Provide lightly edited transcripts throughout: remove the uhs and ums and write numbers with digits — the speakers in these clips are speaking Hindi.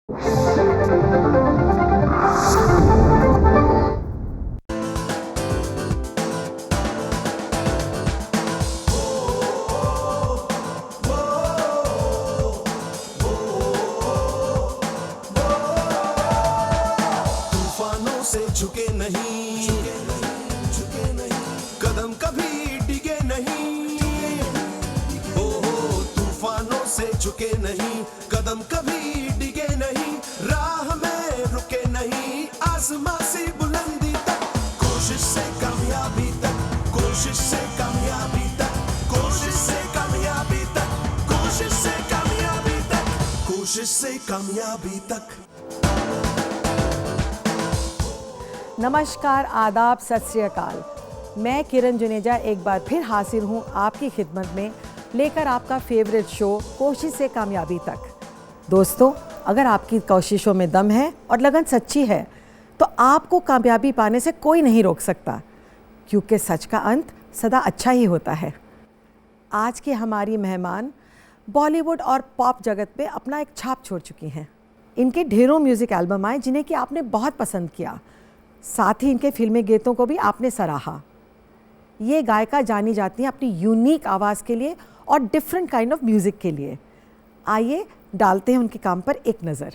तूफानों से झुके नहीं, कदम कभी डिगे नहीं। तूफानों से झुके नहीं, कदम कभी डिगे नहीं, राह में रुके नहीं, आसमां से बुलंदी तक, कोशिश से कामयाबी तक, कोशिश से कामयाबी तक, कोशिश से कामयाबी तक, कोशिश से कामयाबी तक, कोशिश से कामयाबी तक। नमस्कार, आदाब, सत श्री अकाल। मैं किरण जुनेजा एक बार फिर हाजिर हूँ आपकी खिदमत में लेकर आपका फेवरेट शो कोशिश से कामयाबी तक। दोस्तों, अगर आपकी कोशिशों में दम है और लगन सच्ची है तो आपको कामयाबी पाने से कोई नहीं रोक सकता, क्योंकि सच का अंत सदा अच्छा ही होता है। आज की हमारी मेहमान बॉलीवुड और पॉप जगत में अपना एक छाप छोड़ चुकी हैं। इनके ढेरों म्यूज़िक एल्बम आए जिन्हें कि आपने बहुत पसंद किया, साथ ही इनके फिल्मी गीतों को भी आपने सराहा। ये गायिका जानी जाती हैं अपनी यूनिक आवाज़ के लिए और डिफरेंट काइंड ऑफ म्यूज़िक के लिए। आइए डालते हैं उनके काम पर एक नज़र।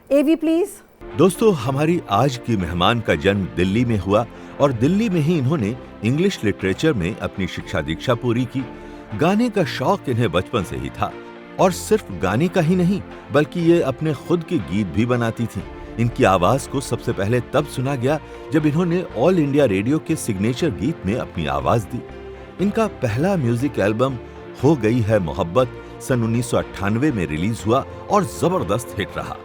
एवी प्लीज़। दोस्तों, हमारी आज की मेहमान का जन्म दिल्ली में हुआ और दिल्ली में ही इन्होंने इंग्लिश लिटरेचर में अपनी शिक्षा दीक्षा पूरी की। गाने का शौक इन्हें बचपन से ही था और सिर्फ गाने का ही नहीं बल्कि ये अपने खुद के गीत भी बनाती थीं। इनकी आवाज को सबसे पहले तब सुना गया जब इन्होंने ऑल इंडिया रेडियो के सिग्नेचर गीत में अपनी आवाज दी। इनका पहला म्यूजिक एल्बम हो गई है मोहब्बत सन 1998 में रिलीज हुआ और जबरदस्त हिट रहा।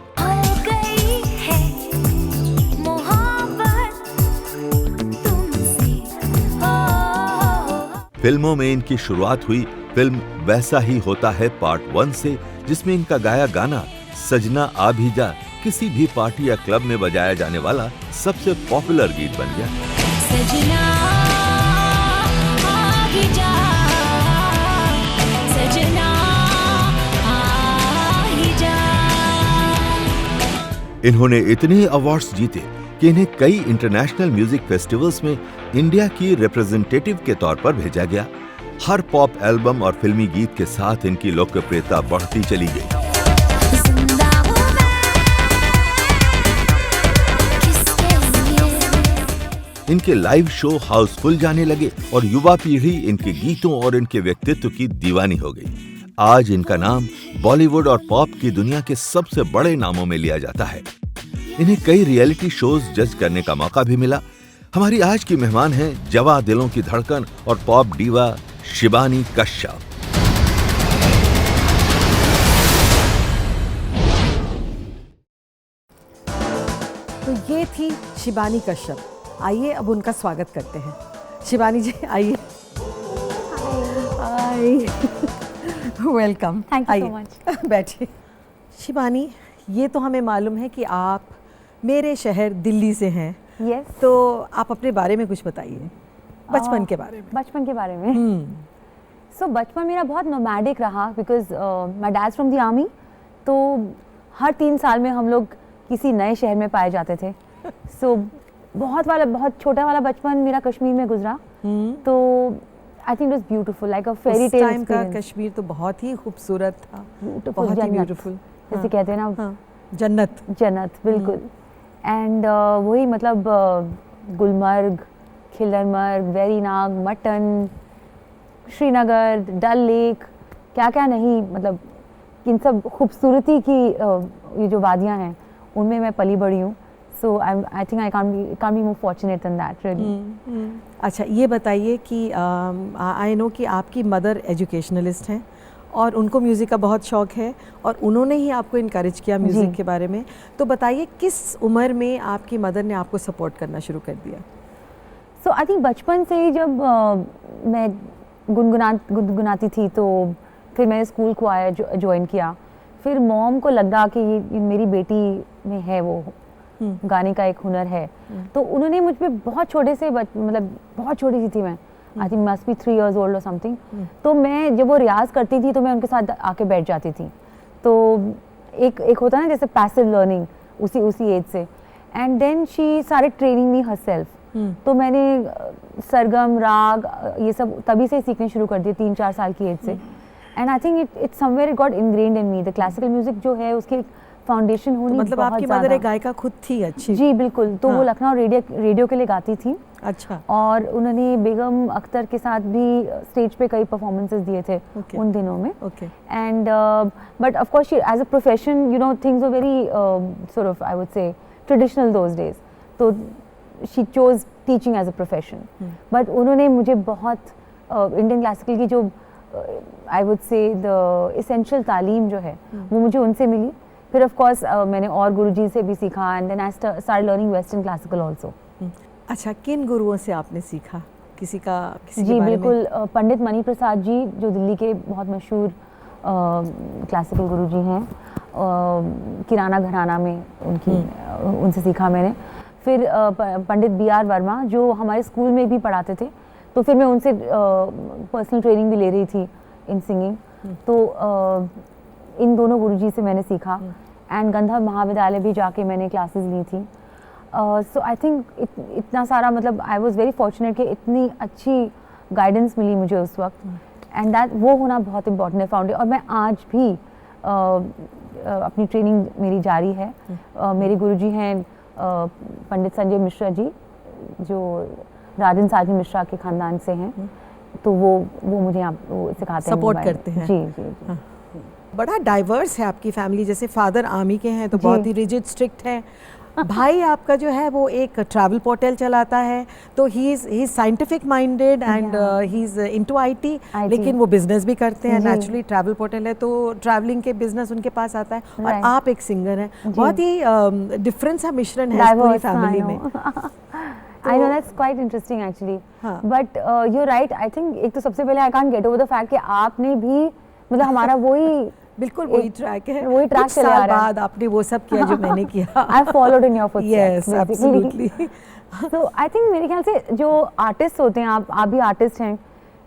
फिल्मों में इनकी शुरुआत हुई फिल्म वैसा ही होता है पार्ट 1 से, जिसमें इनका गाया गाना सजना आ भी जा किसी भी पार्टी या क्लब में बजाया जाने वाला सबसे पॉपुलर गीत बन गया। सजना आ भी जा, सजना आ ही जा। इन्होंने इतने अवार्ड्स जीते कि इन्हें कई इंटरनेशनल म्यूजिक फेस्टिवल्स में इंडिया की रिप्रेजेंटेटिव के तौर पर भेजा गया। हर पॉप एल्बम और फिल्मी गीत के साथ इनकी लोकप्रियता बढ़ती चली गई। इनके लाइव शो हाउसफुल जाने लगे और युवा पीढ़ी इनके गीतों और इनके व्यक्तित्व की दीवानी हो गई। आज इनका नाम बॉलीवुड और पॉप की दुनिया के सबसे बड़े नामों में लिया जाता है। इन्हें कई रियलिटी शोज जज करने का मौका भी मिला। हमारी आज की मेहमान हैं जवां दिलों की धड़कन और पॉप डीवा शिबानी कश्यप। तो ये थी शिबानी कश्यप। आइए अब उनका स्वागत करते हैं। शिबानी जी आइए। Hi, welcome. Thank you so much. बैठिए। शिबानी, ये तो हमें मालूम है कि आप मेरे शहर दिल्ली से हैं। यस। तो आप अपने बारे में कुछ बताइए, बचपन के बारे में। बचपन के बारे में सो बचपन मेरा बहुत नोमैडिक रहा because my dad from the army. तो हर 3 साल में हम लोग किसी नए शहर में पाए जाते थे। सो बहुत छोटा वाला बचपन मेरा कश्मीर में गुजरा। तो I think it was beautiful, like a fairy tale time का कश्मीर तो बहुत ही खूबसूरत था, बहुत ही ब्यूटीफुल, जैसे कहते हैं ना। हाँ, जन्नत बिल्कुल। एंड वही मतलब गुलमर्ग, खिल्लरमर्ग, वेरीनाग, मटन, श्रीनगर, डल लेक, क्या क्या नहीं, मतलब इन सब खूबसूरती की ये जो वादियाँ हैं उनमें मैं पली बड़ी हूँ। So I think I can't be more fortunate than that, really. अच्छा, ये बताइए कि आई नो कि आपकी मदर एजुकेशनलिस्ट हैं और उनको म्यूज़िक का बहुत शौक है और उन्होंने ही आपको इनकरेज किया म्यूज़िक के बारे में। तो बताइए किस उम्र में आपकी मदर ने आपको सपोर्ट करना शुरू कर दिया? So I think बचपन से ही जब मैं गुनगुनाती थी तो फिर मैंने स्कूल को ज्वाइन किया। फिर मॉम को लगा कि ये मेरी बेटी में है वो गाने का एक हुनर है। तो उन्होंने मुझ पे बहुत छोटे से मतलब बहुत छोटी सी थी मैं, I think must be 3 years old और समथिंग। तो मैं जब वो रियाज करती थी तो मैं उनके साथ आके बैठ जाती थी। तो एक होता है ना जैसे पैसिव लर्निंग, उसी एज से। And then she started training me herself. तो मैंने सरगम, राग, ये सब तभी से सीखने शुरू कर दिए 3-4 साल की एज से। And I think it somewhere got ingrained in me. The classical music जो है उसकी फाउंडेशन होनी तो मतलब बहुत आपकी ज़्यादा। मदर एक गायिका खुद थी अच्छी? जी बिल्कुल। तो वो हाँ। लखनऊ रेडियो के लिए गाती थी। अच्छा। और उन्होंने बेगम अख्तर के साथ भी स्टेज पे कई परफॉर्मेंसेस दिए थे उन दिनों में। Okay. And but of course as a profession you know things were very sort of I would say traditional those days. तो she chose teaching as a profession. But उन्होंने मुझे बहुत इंडियन क्लासिकल की जो I would say the essential तालीम जो है वो मुझे उनसे मिली। फिर ऑफ कोर्स मैंने और गुरुजी से भी सीखा। And then I started learning western classical also. अच्छा, किन गुरुओं से आपने सीखा? किसी के जी बारे बिल्कुल। में? पंडित मणि प्रसाद जी जो दिल्ली के बहुत मशहूर क्लासिकल गुरुजी हैं। किराना घराना में उनसे सीखा मैंने। फिर पंडित BR वर्मा जो हमारे स्कूल में भी पढ़ाते थे। तो फिर मैं उनसे पर्सनल ट्रेनिंग भी ले रही थी इन सिंगिंग। तो इन दोनों गुरुजी से मैंने सीखा। एंड गंधर्व महाविद्यालय भी जाके मैंने क्लासेस ली थी। सो आई थिंक इतना सारा मतलब आई वॉज वेरी फॉर्चुनेट कि इतनी अच्छी गाइडेंस मिली मुझे उस वक्त। एंड दैट वो होना बहुत इम्पोर्टेंट है फाउंडेशन। और मैं आज भी अपनी ट्रेनिंग मेरी जारी है। मेरे गुरुजी हैं पंडित संजय मिश्रा जी जो राजन साजन मिश्रा के खानदान से हैं। तो वो मुझे यहाँ सिखाते हैं, सपोर्ट करते हैं। जी जी, जी। हाँ। बड़ा डाइवर्स है आपकी फैमिली। जैसे फादर आर्मी के हैं तो बहुत ही रिजिड स्ट्रिक्ट हैं। भाई आपका जो है वो एक ट्रैवल पोर्टल चलाता है। तो he is scientific minded and he is into IT, लेकिन वो बिजनेस भी करते हैं। नेचुरली ट्रैवल पोर्टल है तो ट्रैवलिंग के बिजनेस उनके पास आता है। और आप एक सिंगर हैं। बहुत ही डिफरेंट सा मिश्रण है पूरी फैमिली में। I know that's quite interesting actually. But you're right. I think एक तो सबसे पहले I can't get over the fact कि आपने भी मतलब हमारा वही बिल्कुल वही ट्रैक है। वही ट्रैक चले आ रहा है। बाद आपने वो सब किया जो मैंने किया। I followed in your footsteps. Yes, absolutely. So I think मेरे ख्याल से जो आर्टिस्ट होते हैं, आप भी आर्टिस्ट हैं,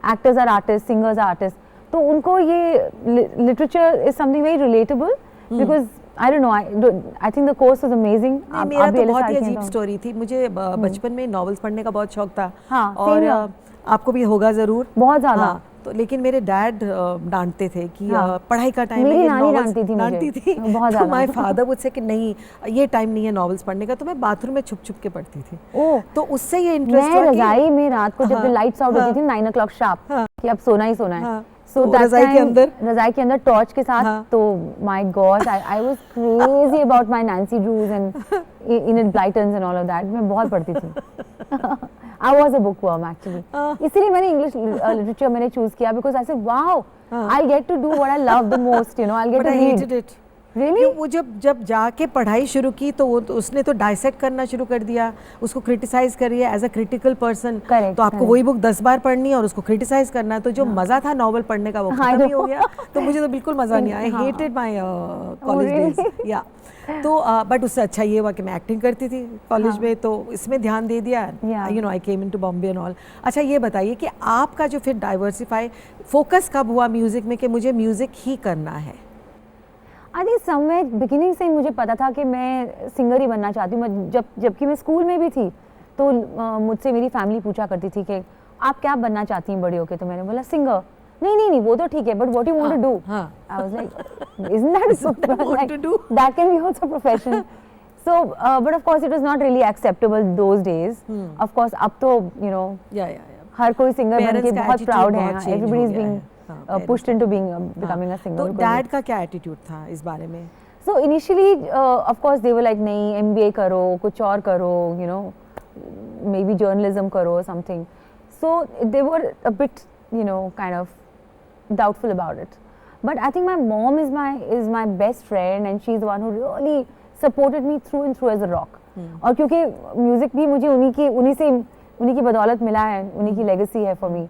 actors are artist, singers are artist, तो उनको ये literature is something very relatable because I don't know. I think the course was amazing. मेरा तो बहुत ही अजीब स्टोरी थी। मुझे बचपन में नॉवेल्स पढ़ने का बहुत शौक था। हाँ, और आपको भी होगा जरूर। बहुत ज़्यादा। हाँ, तो लेकिन मेरे डैड डांटते थे कि पढ़ाई का टाइम मेरी है, नानी डांटती थी बहुत ज़्यादा। माय फादर मुझसे कि नहीं ये टाइम नहीं है नॉवेल्स पढ़ने का। तो मैं बाथरूम में छुप छुप के पढ़ती थी। तो उससे ये इंटरेस्ट मैं रजाई में रात को जब लाइट्स आउट होती थी 9 o'clock शार्प कि अब सोना ही सोना है। So रजाई के अंदर टॉर्च के साथ। तो my god I was crazy about my Nancy Drews and Enid Blytons and all of that. मैं बहुत पढ़ती थी। I was a bookworm actually. इसीलिए मैंने इंग्लिश लिटरेचर मैंने चूज किया because I said wow I get to do what I love the most, you know, I get to read. Really? वो जब जाके पढ़ाई शुरू की तो उसने तो डाइसेक्ट करना शुरू कर दिया, उसको क्रिटिसाइज करिए एज अ क्रिटिकल पर्सन। तो आपको वही बुक 10 बार पढ़नी है और उसको क्रिटिसाइज करना है। तो जो मजा था नॉवल पढ़ने का वो खत्म ही हो गया। तो मुझे तो बिल्कुल मजा नहीं आया। I hated my college days. या तो बट उससे अच्छा ये हुआ कि मैं एक्टिंग करती थी कॉलेज में, तो इसमें ध्यान दे दिया। You know I came into Bombay and all. अच्छा ये बताइए कि आपका जो फिर डाइवर्सिफाई फोकस कब हुआ म्यूजिक में कि मुझे म्यूजिक ही करना है? आई थिंक समवेयर बिगिनिंग से ही मुझे पता था कि मैं सिंगर ही बनना चाहती हूँ। जबकि मैं स्कूल में भी थी तो मुझसे मेरी फैमिली पूछा करती थी कि आप क्या बनना चाहती हैं बड़ी होके? तो मैंने बोला सिंगर। नहीं वो तो ठीक है, but what you want to do? I was like isn't that that can be also profession. So but of course it was not really acceptable those days. Of course अब तो यू नो हर कोई सिंगर बन के बहुत प्राउड है। Everybody is being pushed into becoming a singer. तो डैड का क्या एटीट्यूड था इस बारे में? So initially, of course, they were like, नहीं MBA करो, कुछ और करो, you know, maybe journalism करो or something. So they were a bit, you know, kind of doubtful about it. But I think my mom is my best friend and she's the one who really supported me through and through as a rock. और क्योंकि म्यूजिक भी मुझे उन्हीं की बदौलत मिला है, उन्हीं की लेगेसी है for me.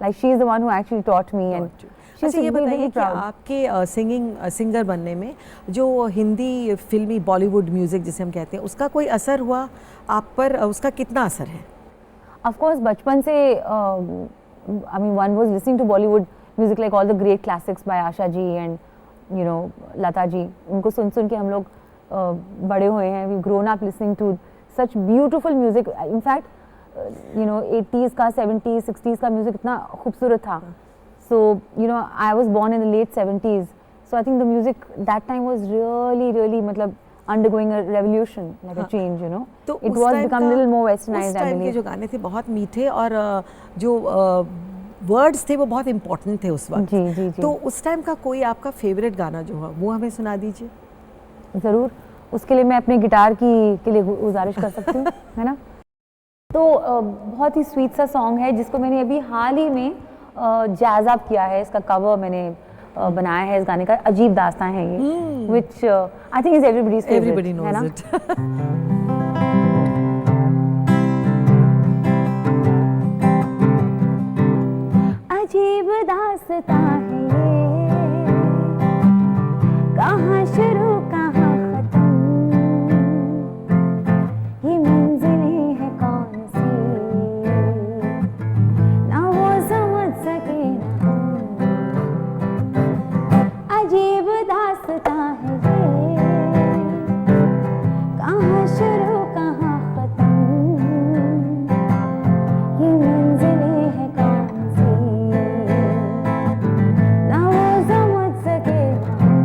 Like she is the one who actually taught me and अच्छा ये बताइए कि आपके सिंगर बनने में जो हिंदी फिल्मी बॉलीवुड म्यूजिक जिसे हम कहते हैं उसका कोई असर हुआ आप पर? उसका कितना असर है? ऑफ कोर्स बचपन से I mean one was listening to Bollywood music like all the great classics by Asha ji and you know Lata ji, उनको सुन सुन के हम लोग बड़े हुए हैं. We grown up listening to such beautiful music. In fact you know 80s का 70s 60s का म्यूजिक इतना खूबसूरत था. So you know I was born in the late 70s, so I think the music that time was really मतलब undergoing a revolution, like a change, you know. तो It was become a little more westernized, I उस टाइम के believe. जो गाने थे बहुत मीठे और जो वर्ड्स थे वो बहुत इम्पोर्टेंट थे उस वक्त. जी जी जी. तो उस टाइम का कोई आपका फेवरेट गाना जो है वो हमें सुना दीजिए. ज़रूर. उसके लिए मैं अपने गिटार के लिए गुजारिश कर सकती हूँ, है ना. तो बहुत ही स्वीट सा सॉन्ग है जिसको मैंने अभी हाल ही में जैज़ अप किया है. इसका कवर मैंने बनाया है इस गाने का. अजीब दास्तां है ये, which I think is everybody's favorite. Everybody है ना? knows it. अजीब दास्तां है ये, कहाँ शुरू कहाँ खत्म, ये मंजिलें हैं कौन सी, ना वो समझ सके ना हम. अजीब दास्तां है ये, कहाँ शुरू कहाँ खत्म, ये मंजिलें हैं कौन सी, ना वो समझ सके ना हम.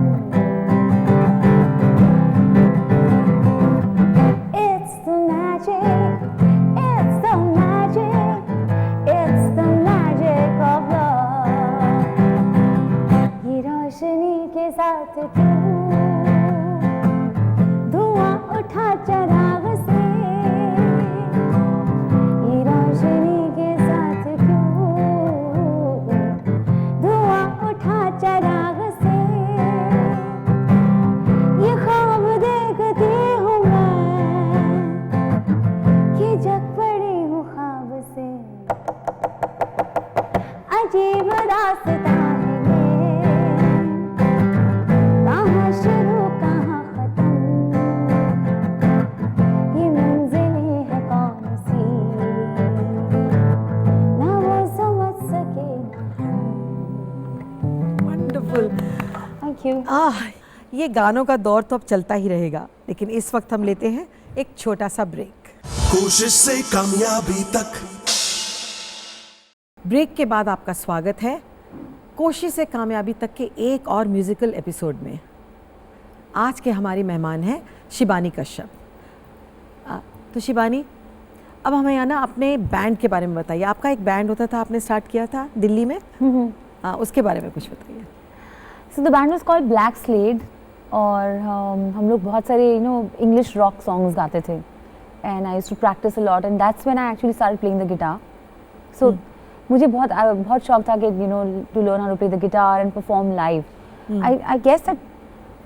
It's the magic, it's the magic, it's the magic of love. ये रोशनी के साथ क्यों धुआं उठा चिराग से, ये रोशनी के साथ क्यों धुआं उठा चिराग से, ये ख्वाब देखती हूँ मैं, ये जग पड़ी हूँ ख्वाब से. अजीब दास्तां है ये, कहाँ शुरू कहाँ खत्म, ये मंजिलें हैं कौन सी, ना वो समझ सके ना हम. वंडरफुल. Thank you. ये गानों का दौर तो अब चलता ही रहेगा, लेकिन इस वक्त हम लेते हैं एक छोटा सा ब्रेक. कोशिश से कामयाबी तक. ब्रेक के बाद आपका स्वागत है कोशिश से कामयाबी तक के एक और म्यूजिकल एपिसोड में. आज के हमारी मेहमान हैं शिबानी कश्यप. तो शिबानी, अब हमें यहाँ ना अपने बैंड के बारे में बताइए. आपका एक बैंड होता था, आपने स्टार्ट किया था दिल्ली में. उसके बारे में कुछ बताइए. So the band was called Black Slade और हम लोग बहुत सारे English rock songs गाते थे. And I used to practice a lot and that's when I actually started playing the guitar. So मुझे बहुत शौक था कि to learn how to play the guitar and perform live. I guess that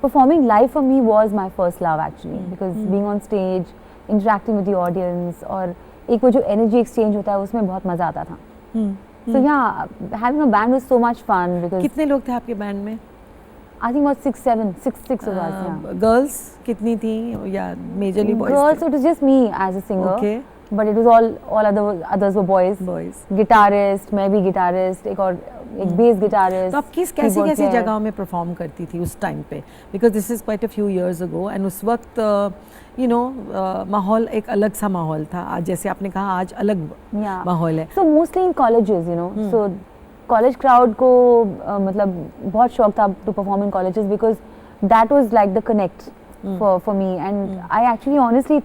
performing live for me was my first love actually, because being on stage, interacting with the audience और एक वो जो energy exchange होता है उसमें बहुत मज़ा आता था. So yeah, having a band was so much fun because कितने लोग थे आपके बैंड में? I think about 6 of us. Yeah. Girls कितनी थी या majorly boys? Girls, it was just me as a singer. Okay. But it was all others were boys. Boys. Guitarist, मैं भी guitarist, एक bass guitarist. तो आप कैसी keyboard player. जगहों में परफॉर्म करती थी उस टाइम पे? Because this is quite a few years ago and उस वक्त माहौल एक अलग सा माहौल था. आज जैसे आपने कहा आज अलग Yeah. माहौल है. So mostly in colleges, So college crowd को मतलब बहुत शौक था to perform in colleges because that was like the connect for me and I actually honestly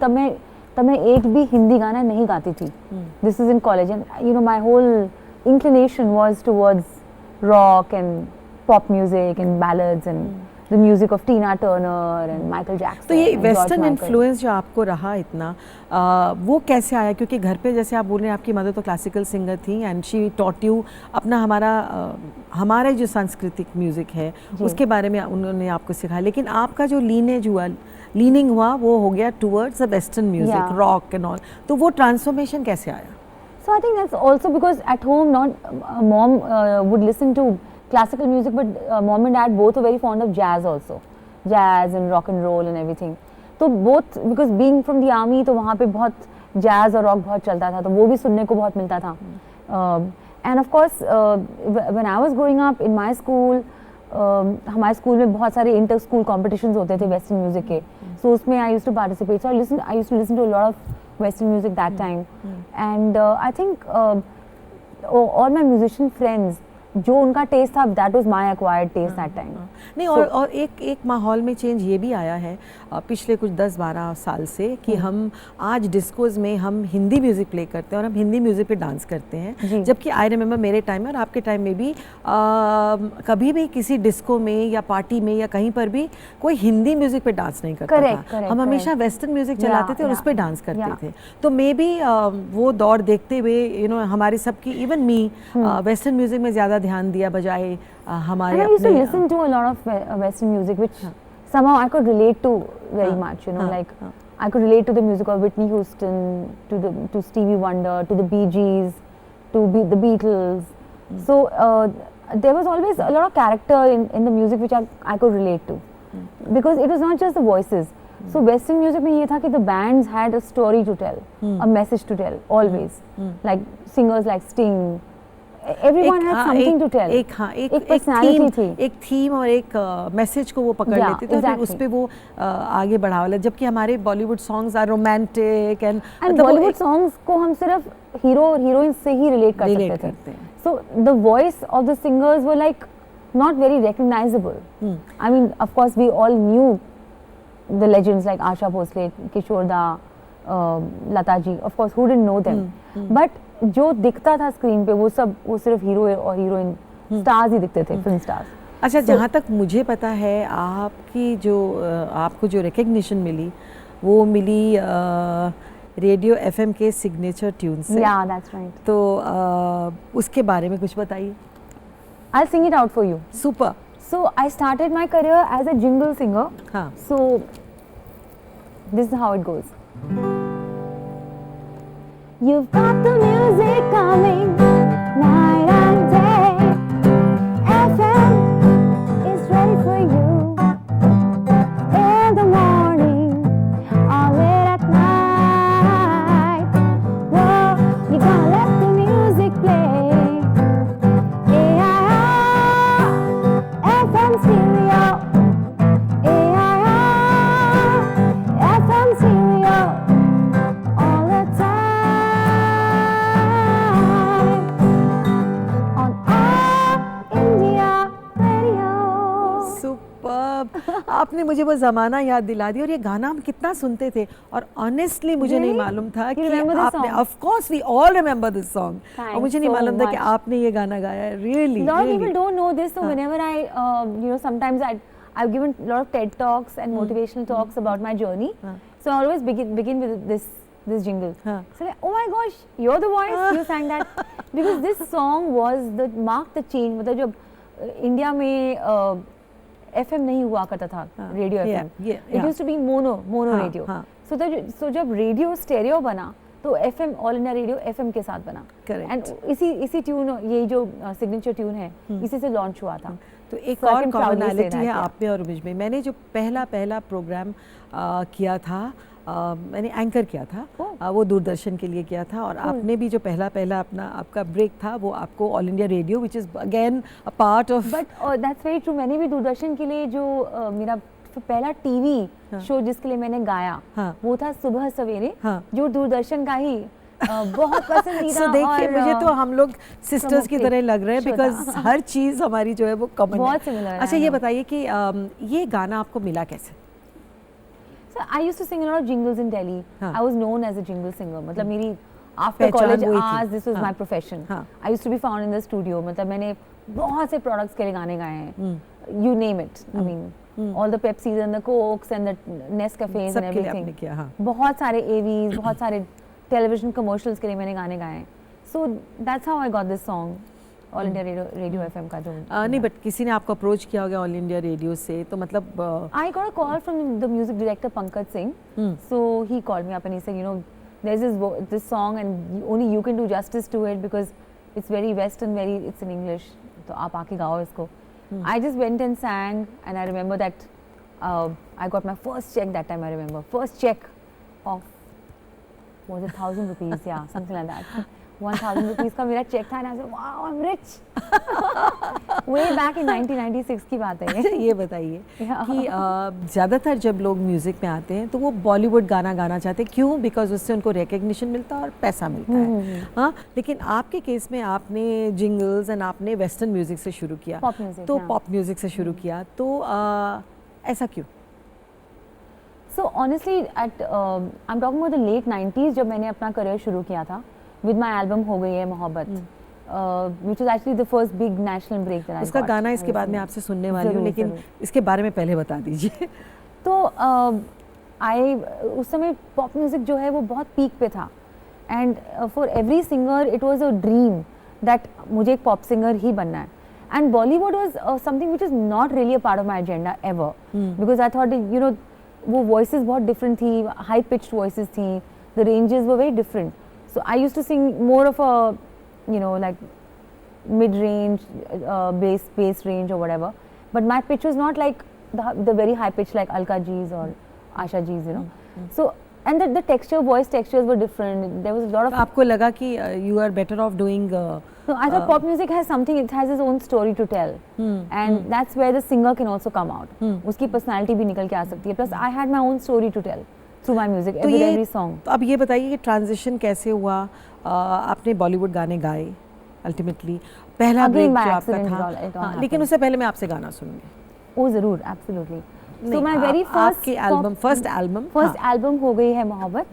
तब मैं एक भी हिंदी गाना नहीं गाती थी. This is in college and my whole inclination was towards rock and pop music and ballads and the music of Tina Turner and Michael Jackson. तो ये and George western Michael. Influence जो आपको रहा इतना वो कैसे आया? क्योंकि घर पे जैसे आप बोल रहे हैं आपकी मदर तो क्लासिकल सिंगर थी एंड शी टॉट यू अपना हमारा जो सांस्कृतिक म्यूज़िक है उसके बारे में उन्होंने आपको सिखाया, लेकिन आपका जो लीनिंग हुआ वो हो गया towards the western music, rock and all. तो वो ट्रांसफॉर्मेशन कैसे आया? So I think that's also because at home mom would listen to classical music, but mom and dad both were very fond of jazz also, jazz and rock and roll and everything. तो both because being from the army तो वहाँ पे बहुत jazz और rock बहुत चलता था, तो वो भी सुनने को बहुत मिलता था. And of course when I was growing up in my school हमारे स्कूल में बहुत सारे इंटर स्कूल कॉम्पिटिशन्स होते थे वेस्टर्न म्यूजिक के, सो उसमें I used to participate, so I used to listen to a lot of western music that time, and I think all my musician friends, जो उनका टेस्ट था that was my acquired taste that time. नहीं, और एक माहौल में चेंज ये भी आया है पिछले कुछ 10-12 साल से कि हम आज डिस्कोज में हम हिंदी म्यूज़िक प्ले करते हैं और हम हिंदी म्यूज़िक पे डांस करते हैं, जबकि आई रिमेंबर मेरे टाइम में और आपके टाइम में भी कभी भी किसी डिस्को में या पार्टी में या कहीं पर भी कोई हिंदी म्यूज़िक पे डांस नहीं करता था। हम हमेशा वेस्टर्न म्यूज़िक चलाते थे और उस पर डांस करते थे। तो मे बी वो दौर देखते हुए हमारी सबकी, इवन मी, वेस्टर्न म्यूज़िक में ज़्यादा ध्यान दिया बजाय हमारे I used to listen to a lot of Western music, which somehow I could relate to very much. Like I could relate to the music of Whitney Houston, to Stevie Wonder, to the Bee Gees, to the Beatles. So there was always a lot of character in the music which I could relate to, because it was not just the voices. So Western music में ये था कि the bands had a story to tell, a message to tell always. Like singers like Sting. Everyone had something to tell. एक personality थी, एक थीम और एक मैसेज को वो पकड़ लेते थे और उस पे वो आगे बढ़ावा ले, जबकि हमारे Bollywood songs are romantic and Bollywood songs को हम सिर्फ हीरो और हीरोइन से ही रिलेट कर सकते थे। So the voice of the singers were like not very recognizable. I mean, of course, we all knew the legends like Asha Bhosle, Kishore Da, Lata ji. Of course, who didn't know them? But जो दिखता था स्क्रीन पे वो सिर्फ हीरो और हीरोइन स्टार्स ही दिखते थे, फिल्म स्टार्स। अच्छा, जहाँ तक मुझे पता है आपको जो रिकग्निशन मिली वो मिली रेडियो एफएम के सिग्नेचर ट्यून से। Yeah, that's right. तो उसके बारे में कुछ बताइए। I'll sing it out for you. Super. So I started my career as a jingle singer. हाँ. So this is how it goes. You've got the music coming night and day. FM is ready for you in the morning or late at night. Whoa, you gotta let the music play. AIR, FM stereo. AIR, FM stereo. All the time. आपने मुझे वो ज़माना याद दिला दिया और ये गाना हम कितना सुनते थे और ऑनेस्टली मुझे नहीं मालूम था कि आपने, of course we all remember this song, और मुझे नहीं मालूम था कि आपने ये गाना गाया है। Really lot of people don't know this, so whenever I sometimes I've given a lot of TED talks and motivational talks about my journey, so I always begin with this jingle. So like, oh my gosh, you're the voice, you sang that, because this song was marked the change. मतलब जब इंडिया में FM नहीं हुआ करता था, radio FM, it used to be mono radio. So जब रेडियो स्टेरियो बना तो FM all India radio FM के साथ बना, एंड इसी ट्यून, ये जो सिग्नेचर ट्यून है इसी से लॉन्च हुआ था। तो एक और कॉमनैलिटी है आप में और मुझ में। मैंने जो पहला प्रोग्राम किया था, मैंने एंकर किया था, वो दूरदर्शन के लिए किया था, और आपने भी जो पहला अपना आपका ब्रेक था वो आपको all India radio, which is again a part of. But that's very true, मैंने भी दूरदर्शन के लिए जो मेरा पहला टीवी शो जिसके लिए मैंने गाया वो था सुबह सवेरे, जो दूरदर्शन का ही बहुत पसंदीदा। देखिए, मुझे तो हम लोग सिस्टर्स की तरह लग रहे हैं, बिकॉज हर चीज़ हमारी जो है वो कॉमन है। बहुत सिमिलर। अच्छा, ये बताइए कि ये गाना आपको मिला कैसे? So I used to sing a lot of jingles in Delhi. I was known as a jingle singer. मतलब मेरी after college hours, this was my profession. I used to be found in the studio. मतलब मैंने बहुत से products के लिए गाने गाए हैं. You name it. I mean, all the Pepsis and the Cokes and the Nescafes and everything. बहुत सारे AVs, बहुत सारे television commercials के लिए मैंने गाने गाए हैं. So that's how I got this song. All India radio FM का जो नहीं, बट किसी ने आपको अप्रोच किया होगा ऑल इंडिया रेडियो से, तो मतलब I got a call from the music director Pankaj Singh, so he called me up and he said, you know, there is this song and only you can do justice to it because it's very western, very it's in English, तो आप आके गाओ इसको। I just went and sang and I remember that I got my first check that time. I remember first check of was it 1,000 rupees, yeah, something like that. 1,000 rupees का मेरा चेक था, and I said wow, I am rich. Way back in 1996 की बात है अच्छा, ये। ये बताइए कि ज़्यादातर जब लोग म्यूज़िक में आते हैं तो वो बॉलीवुड गाना गाना चाहते हैं, क्यों? बिकॉज उससे उनको रिकग्निशन मिलता है और पैसा मिलता है। हाँ, लेकिन आपके केस में आपने जिंगल्स एंड आपने वेस्टर्न म्यूज़िक से शुरू किया, Pop music, तो हाँ। पॉप म्यूज़िक से शुरू किया, तो ऐसा क्यों? So honestly at I am talking about the late 90s, जब मैंने अपना करियर शुरू किया था विद माई एल्बम हो गई है मोहब्बत, which is actually the first big national break that I उसका गाना इसके बाद मैं आपसे सुनने वाली हूँ, ज़रूर, लेकिन ज़रूर। इसके बारे में पहले बता दीजिए। तो उस समय पॉप म्यूज़िक जो है वो बहुत पीक पे था, and for every singer it was a dream that मुझे एक पॉप सिंगर ही बनना है, and Bollywood was something which is not really a part of my agenda ever, because I thought you know वो वॉइसेस बहुत डिफरेंट थी, हाई पिच्ड वॉइसेस थी, the ranges were very different, so I used to sing more of a you know, like mid-range, bass range or whatever. But my pitch was not like the very high pitch like Alka G's or Asha G's, you know. So, and the texture, voice textures were different. There was a lot of. तो आपको लगा कि you are better off doing So I thought pop music has something. It has its own story to tell, and that's where the singer can also come out. उसकी personality भी निकल के आ सकती है. Plus, I had my own story to tell through my music, तो every song. तो अब ये बताइए कि ट्रांजिशन कैसे हुआ? आपने बॉलीवुड गाने गाए अल्टीमेटली, पहला Again, ब्रेक by जो आपका accident था, it all हाँ, लेकिन happened. उससे पहले मैं आपसे गाना सुनूंगी। Oh, जरूर, absolutely. So नहीं, my very first आपकी album, first album, first album हो गई है मोहब्बत।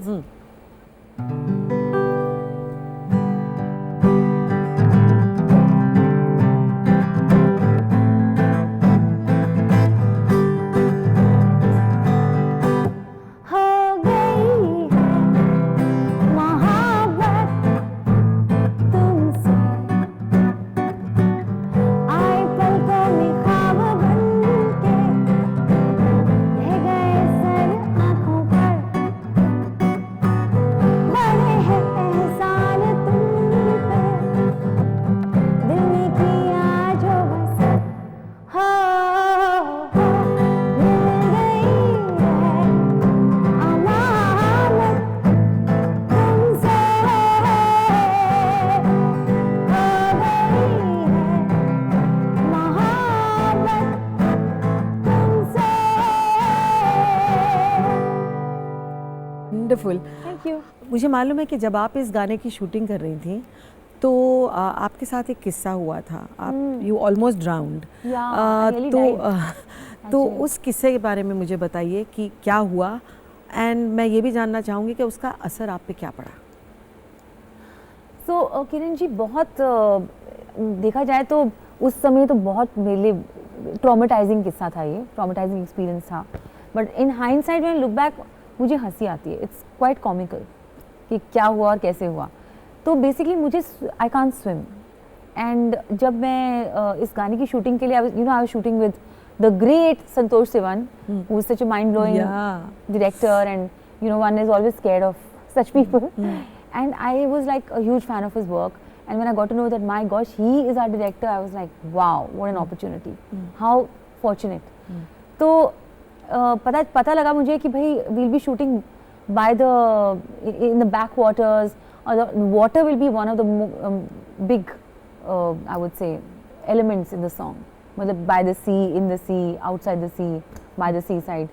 हो गई है मोहब्बत तुमसे, आए पलकों में ख्वाब बनके, रह गए सर आँखों पर, बड़े हैं एहसान तुम पे, दिल ने किया जो बस, हो मिल गई है अमानत तुमसे, हो गई है मोहब्बत तुमसे। वंडरफुल। Thank you. मुझे मालूम है कि जब आप इस गाने की शूटिंग कर रही थी तो आपके साथ एक किस्सा हुआ था, आप you almost drowned, Yeah, I nearly तो died. तो उस किस्से के बारे में मुझे बताइए कि क्या हुआ, एंड मैं ये भी जानना चाहूँगी कि उसका असर आप पे क्या पड़ा। सो किरण जी, बहुत देखा जाए तो उस समय तो बहुत मेरे लिए ट्रॉमेटाइजिंग किस्सा था, ये ट्रॉमेटाइजिंग एक्सपीरियंस था, but in hindsight when I look back मुझे हंसी आती है। इट्स क्वाइट कॉमिकल कि क्या हुआ और कैसे हुआ। तो बेसिकली मुझे आई कांट स्विम, एंड जब मैं इस गाने की शूटिंग के लिए I was shooting with the great Santosh Sivan, who is such a mind blowing Yeah. director, and one is always scared of such people. And I was like a huge fan of his work, and when I got to know that my gosh, he is our director, I was like, wow, what an opportunity, how fortunate. तो पता लगा मुझे कि भाई we'll be shooting by in the backwaters, or the water will be one of the big I would say elements in the song, मतलब by the sea, in the sea, outside the sea, by the seaside.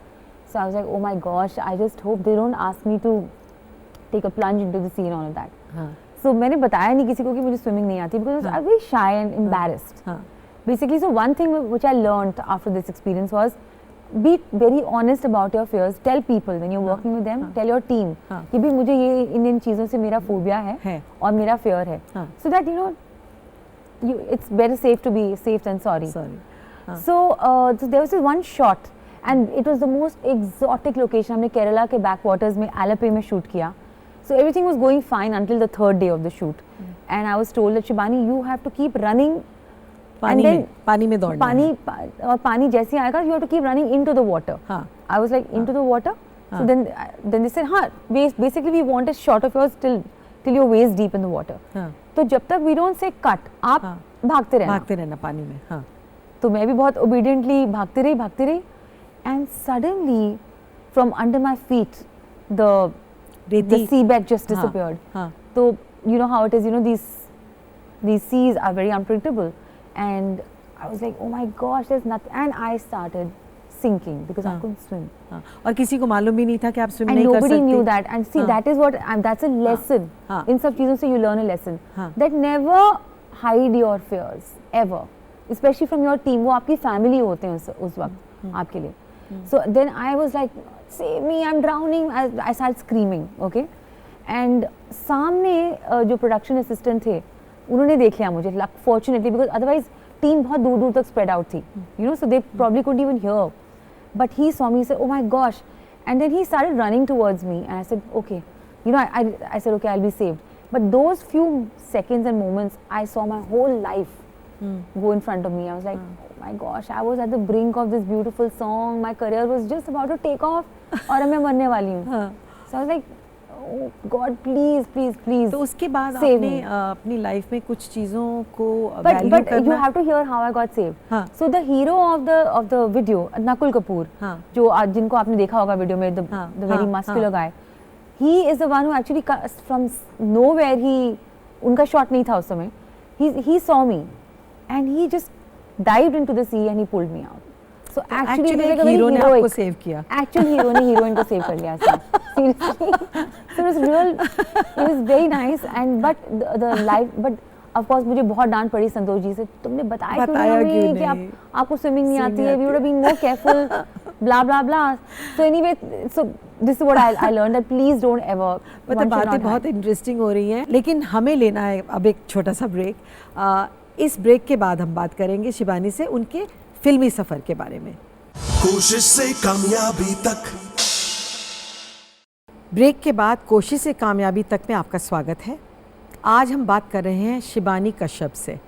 So I was like, oh my gosh, I just hope they don't ask me to take a plunge into the sea and all of that. हाँ, So मैंने बताया नहीं किसी को कि मुझे swimming नहीं आती, because I was very shy and embarrassed. हाँ, Basically, so one thing which I learned after this experience was be very honest about your fears. Tell people when you're working with them, tell your team हाँ. कि भी मुझे ये इन चीज़ों से मेरा phobia है और मेरा fear है. हाँ. So that it's better safe to be safe than sorry. Sorry. So there was this one shot, and it was the most exotic location. हमने केरला के backwaters में आलपे में shoot किया. So everything was going fine until the third day of the shoot, and I was told that Shibani, you have to keep running. पानी and में, पानी में दौड़ना है। और पानी जैसे ही आएगा, you have to keep running into the water. हाँ। I was like, into the water. So then they said, हाँ, basically we want a shot of yours till your waist deep in the water. हाँ, तो जब तक we don't say cut, आप भागते रहना। भागते रहना पानी में। हाँ, तो मैं भी बहुत obediently भागती रही, and suddenly from under my feet the रेती sea bag just disappeared. हाँ, तो you know how it is, you know, these seas are very unpredictable, and I was like, oh my gosh, there's nothing, and I started sinking because I couldn't swim. हाँ, और किसी को मालूम भी नहीं था कि आप स्विम And नहीं कर nobody सकती। knew that. And see, that is what, and that's a lesson. हाँ. In सब चीज़ों से you learn a lesson. हाँ. That never hide your fears ever, especially from your team. वो आपकी family होते हैं उस वक्त आपके लिए. So then I was like, save me, I'm drowning. I started screaming, okay. And सामने जो production assistant थे, उन्होंने देख लिया मुझे. Fortunately, because otherwise team बहुत दूर तक spread out थी. You know, so they probably couldn't even hear. But he saw me, he said, oh my gosh. And then he started running towards me. And I said, okay. You know, I said, okay, I'll be saved. But those few seconds and moments, I saw my whole life go in front of me. I was like, oh my gosh, I was at the brink of this beautiful song. My career was just about to take off. और मैं मरने वाली हूँ. So I was like, oh God, please, please, please. तो उसके बाद save आपने me. अपनी लाइफ में कुछ चीज़ों को But वैल्यू you करना। have to hear how I got saved. हाँ. So the hero of the video, Nakul Kapoor, हाँ. जो जिनको आपने देखा होगा वीडियो में, the very हाँ, muscular guy, he is the one who actually from nowhere उनका shot नहीं था उस समय. He saw me, and he just dived into the sea and he pulled me out. So actually it was like a very hero ने heroic. आपको सेव किया। Actual hero ने heroine को save कर लिया ऐसा. Seriously. So it was real. It was very nice, and but the life, but of course मुझे बहुत डांट पड़ी संतोष जी से, तुमने बताया क्यों नहीं कि आपको स्विमिंग नहीं आती है, we would have been more careful, blah blah blah. So anyway, so this is what I learned, that please don't ever. मतलब बातें बहुत इंटरेस्टिंग हो रही हैं, लेकिन हमें लेना है अब एक छोटा सा ब्रेक। इस ब्रेक के बाद हम बात करेंगे शिबानी से उनके फिल्मी सफर के बारे में। कोशिश से कामयाबी तक। ब्रेक के बाद कोशिश से कामयाबी तक में आपका स्वागत है। आज हम बात कर रहे हैं शिबानी कश्यप से।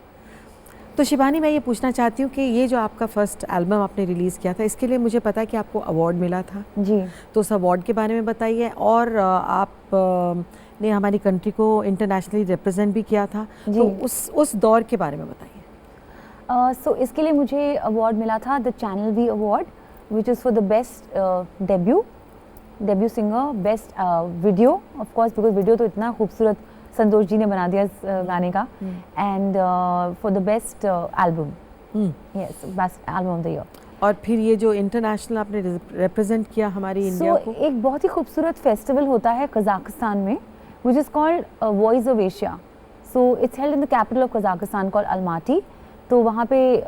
तो शिबानी, मैं ये पूछना चाहती हूँ कि ये जो आपका फर्स्ट एल्बम आपने रिलीज़ किया था, इसके लिए मुझे पता है कि आपको अवार्ड मिला था जी। तो उस अवार्ड के बारे में बताइए, और आप ने हमारी कंट्री को इंटरनेशनली रिप्रेजेंट भी किया था, तो उस दौर के बारे में बताइए। So इसके लिए मुझे अवार्ड मिला था the channel V award, which is for the best debut singer, best video, of course because video तो इतना खूबसूरत संतोष जी ने बना दिया इस गाने का, and for the best album, yes, best album of the year. और फिर ये जो इंटरनेशनल आपने रिप्रेजेंट किया हमारी इंडिया को, एक बहुत ही खूबसूरत फेस्टिवल होता है कजाकिस्तान में, which is called Voice of Asia. So it's held in the capital of Kazakhstan called Almaty. तो वहाँ पे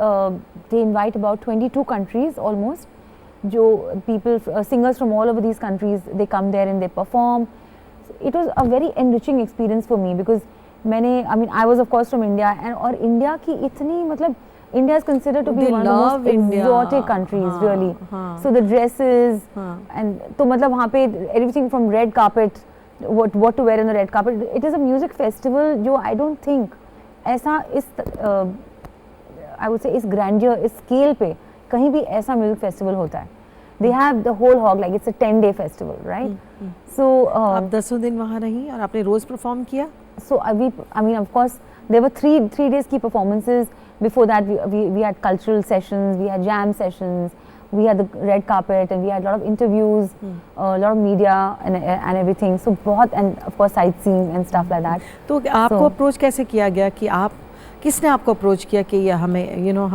they invite about 22 countries almost, जो people singers from all over these countries, they come there and they perform. It was a very enriching experience for me, because मैंने, I mean, I was of course from India, and और इंडिया की इतनी, मतलब India is considered to be one of the most exotic countries, really. So the dresses and तो मतलब वहाँ पे everything from red carpet, what to wear in the red carpet. It is a music festival जो I don't think ऐसा इस I would say इस grandeur, इस scale पे कहीं भी ऐसा music festival होता है. They have the whole hog, like it's a 10-day festival, right? So आप 10 दिन वहाँ रही और आपने रोज परफॉर्म किया? So I mean, of course, there were three days की performances. Before that, we had cultural sessions, we had jam sessions, we had the red carpet, and we had a lot of interviews, a lot of media and everything. So बहुत, and of course sightseeing and stuff like that. तो आपको अप्रोच कैसे किया गया कि आप, किसने आपको अप्रोच किया कि ये हमें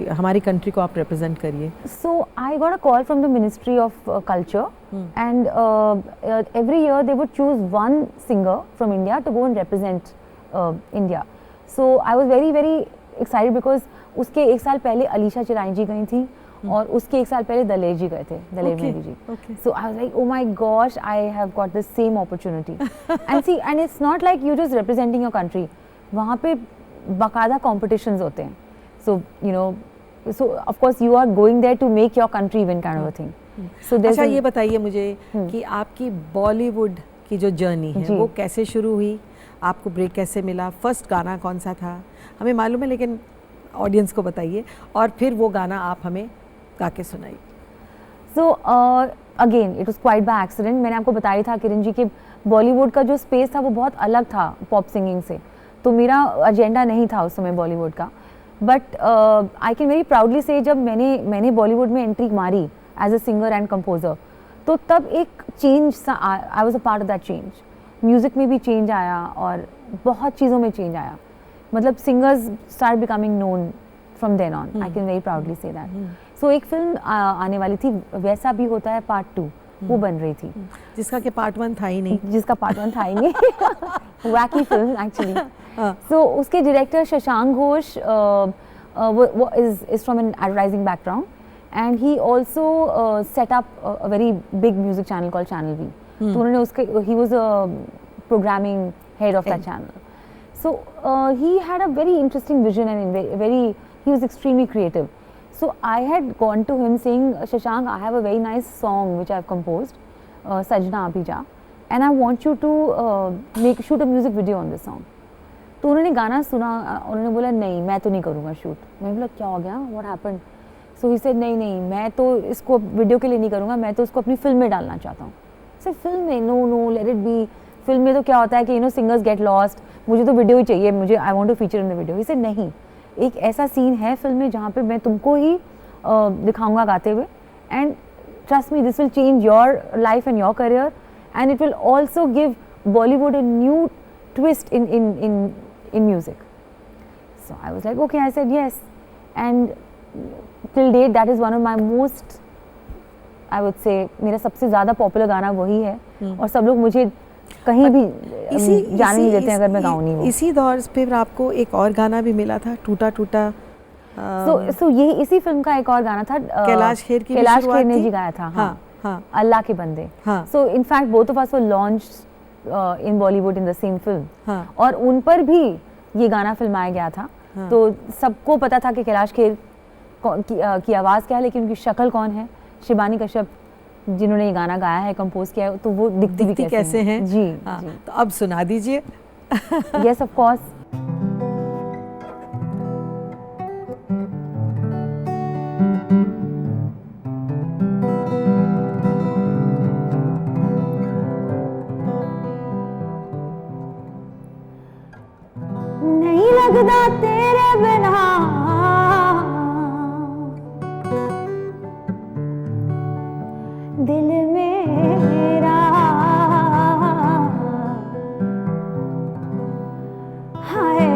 हमारी कंट्री को आप रिप्रेजेंट करिए? So I got a call from the Ministry of Culture, and every year they would choose one singer from India to go and represent India. So I was very very excited because उसके एक साल पहले अलीशा चिराई जी गई थी, और उसके एक साल पहले दलेर जी गए थे, दलेर मेहंदी जी. So I was like, oh my gosh, I have got the same opportunity. And see, and it's not like you just representing your country. वहाँ पे बाकायदा competitions होते हैं. So you know, so of course you are going there to make your country win, kind of a thing. So अच्छा, ये बताइए मुझे कि आपकी बॉलीवुड की जो जर्नी है वो कैसे शुरू हुई, आपको ब्रेक कैसे मिला, फर्स्ट गाना कौन सा था? हमें मालूम है लेकिन ऑडियंस को बताइए, और फिर वो गाना आप हमें गा के सुनाइए। So again it was quite by accident. मैंने आपको बताया था किरण जी कि बॉलीवुड का जो स्पेस था वो बहुत अलग था पॉप सिंगिंग से, तो मेरा एजेंडा नहीं था उस समय बॉलीवुड का। But I can very proudly say जब मैंने बॉलीवुड में एंट्री मारी as a singer and composer, तो तब एक चेंज सा, I was a part of that change. Music में भी चेंज आया और बहुत चीज़ों में चेंज आया. मतलब singers start becoming known from then on. I can very proudly say that. So एक फिल्म आने वाली थी, वैसा भी होता है पार्ट 2, वो बन रही थी, जिसका कि पार्ट 1 था ही नहीं. जिसका पार्ट 1 था ही नहीं. वैकी फिल्म एक्चुअली. सो उसके डायरेक्टर शशांक घोष वो is from an advertising background and he also set up a very big music channel called channel V. तो उन्होंने उसके ही was programming head of that channel. So he had a very interesting vision and he was extremely creative. So I had gone to him saying, Shashank, I have a very nice song which I have composed, Sajna Abhija, and I want you to shoot a music video on this song. तो उन्होंने गाना सुना, उन्होंने बोला नहीं मैं तो नहीं करूँगा शूट. मैं बोला क्या हो गया, what happened? So he said नहीं मैं तो इसको वीडियो के लिए नहीं करूँगा, मैं तो इसको अपनी फिल्म में डालना चाहता हूँ. सर फिल्म में no let it be. Film में तो क्या होता है कि सिंगर्स गेट लॉस्ट, मुझे तो वीडियो ही चाहिए, मुझे I want to feature in the video. इसे नहीं, एक ऐसा सीन है फिल्म में जहाँ पे मैं तुमको ही दिखाऊंगा गाते हुए and trust me this will change your life and your career and it will also give Bollywood a new twist in music. So I was like okay, I said yes and till date that is one of my most, I would say मेरा सबसे ज़्यादा पॉपुलर गाना वही है. और सब लोग मुझे कहीं भी जाने नहीं देते अगर मैं गाऊँ नहीं वो. इसी दौर पे फिर आपको एक और गाना भी मिला था, टूटा टूटा. सो ये इसी फिल्म का एक और गाना था, कैलाश खेर ने जी गाया था. हाँ, अल्लाह के बंदे. So in fact both of us were launched in Bollywood in the same film. और उन पर भी ये गाना फिल्माया गया था. तो सबको पता था कि कैलाश खेर की आवाज़ क्या है, लेकिन उनकी शक्ल कौन है. शिबानी कश्यप जिन्होंने ये गाना गाया है, कंपोज किया है, तो वो दिखती भी कैसे हैं. जी, हाँ, जी. तो अब सुना दीजिए. Yes of course. नहीं लगदा तेरे बिना दिल मेरा, हाय